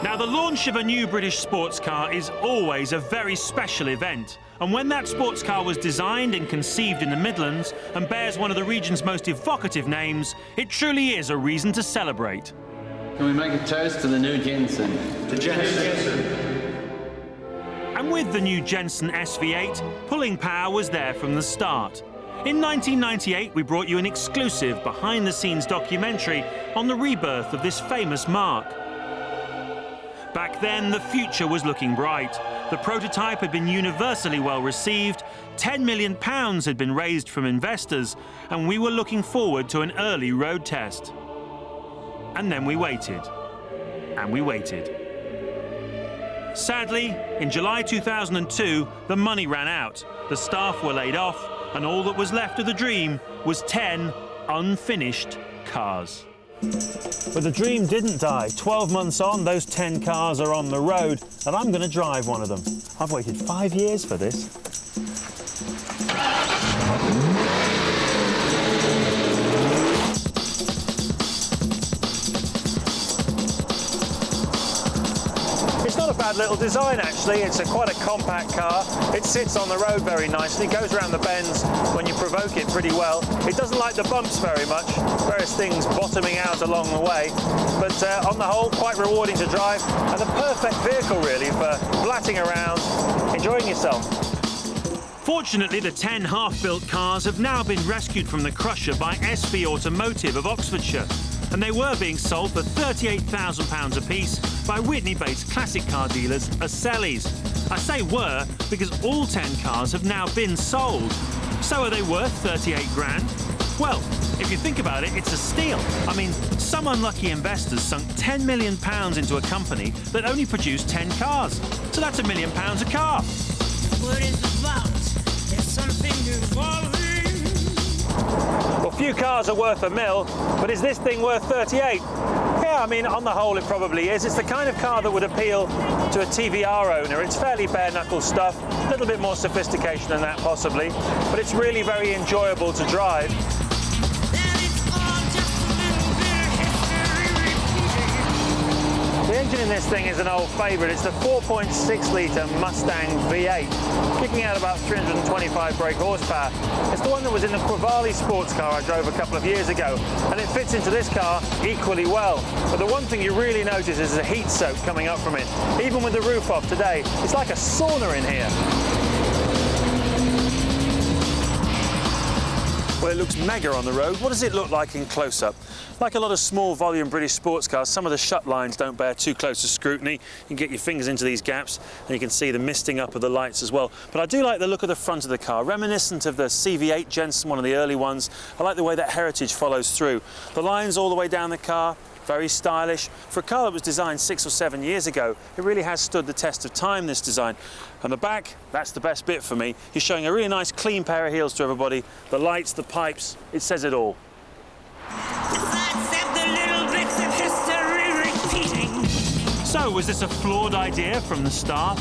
Now, the launch of a new British sports car is always a very special event. And when that sports car was designed and conceived in the Midlands and bears one of the region's most evocative names, it truly is a reason to celebrate. Can we make a toast to the new Jensen? The Jensen. And with the new Jensen SV-8, pulling power was there from the start. In 1998, we brought you an exclusive behind-the-scenes documentary on the rebirth of this famous marque. Back then, the future was looking bright. The prototype had been universally well received, £10 million had been raised from investors, and we were looking forward to an early road test. And then we waited. And we waited. Sadly, in July 2002, the money ran out, the staff were laid off, and all that was left of the dream was 10 unfinished cars. But the dream didn't die. 12 months on, those 10 cars are on the road, and I'm going to drive one of them. I've waited 5 years for this. It's not a bad little design, actually. It's quite a compact car. It sits on the road very nicely, goes around the bends when you provoke it pretty well. It doesn't like the bumps very much, various things bottoming out along the way. But on the whole, quite rewarding to drive, and the perfect vehicle, really, for blatting around, enjoying yourself. Fortunately, the 10 half-built cars have now been rescued from the crusher by S-V Automotive of Oxfordshire, and they were being sold for £38,000 apiece by Witney-based classic car dealers Sellies. I say were because all 10 cars have now been sold. So are they worth 38 grand? Well, if you think about it, it's a steal. I mean, some unlucky investors sunk £10 million into a company that only produced 10 cars. So that's £1 million a car. What is it about? There's something evolving. Well, few cars are worth £1 million, but is this thing worth 38? Yeah, I mean, on the whole, it probably is. It's the kind of car that would appeal to a TVR owner. It's fairly bare-knuckle stuff, a little bit more sophistication than that, possibly, but it's really very enjoyable to drive. The engine in this thing is an old favourite. It's the 4.6-litre Mustang V8, kicking out about 325 brake horsepower. It's the one that was in the Quavali sports car I drove a couple of years ago, and it fits into this car equally well. But the one thing you really notice is the heat soak coming up from it. Even with the roof off today, it's like a sauna in here. Well, it looks mega on the road. What does it look like in close-up? Like a lot of small volume British sports cars, some of the shut lines don't bear too close to scrutiny. You can get your fingers into these gaps and you can see the misting up of the lights as well. But I do like the look of the front of the car, reminiscent of the SV8 Jensen, one of the early ones. I like the way that heritage follows through. The lines all the way down the car, very stylish. For a car that was designed 6 or 7 years ago, it really has stood the test of time, this design. And the back, that's the best bit for me. You're showing a really nice clean pair of heels to everybody. The lights, the pipes, it says it all. So, was this a flawed idea from the start?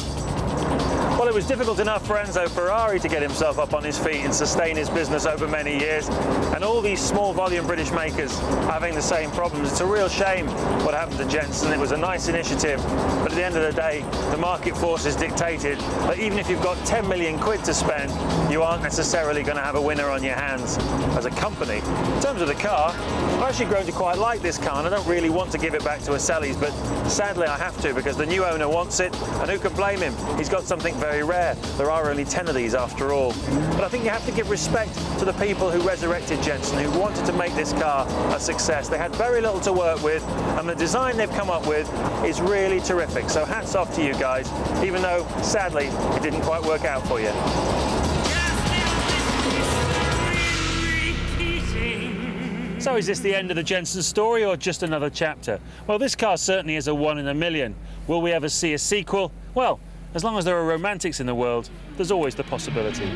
Well, it was difficult enough for Enzo Ferrari to get himself up on his feet and sustain his business over many years. And all these small volume British makers having the same problems. It's a real shame what happened to Jensen. It was a nice initiative, but at the end of the day, the market forces dictated that even if you've got 10 million quid to spend, you aren't necessarily going to have a winner on your hands as a company. In terms of the car, I've actually grown to quite like this car, and I don't really want to give it back to Sellies, but sadly I have to because the new owner wants it, and who can blame him? He's got something very rare. There are only 10 of these after all. But I think you have to give respect to the people who resurrected Jensen, who wanted to make this car a success. They had very little to work with, and the design they've come up with is really terrific. So hats off to you guys, even though, sadly, it didn't quite work out for you. So is this the end of the Jensen story or just another chapter? Well, this car certainly is a 1 in a million. Will we ever see a sequel? Well, as long as there are romantics in the world, there's always the possibility.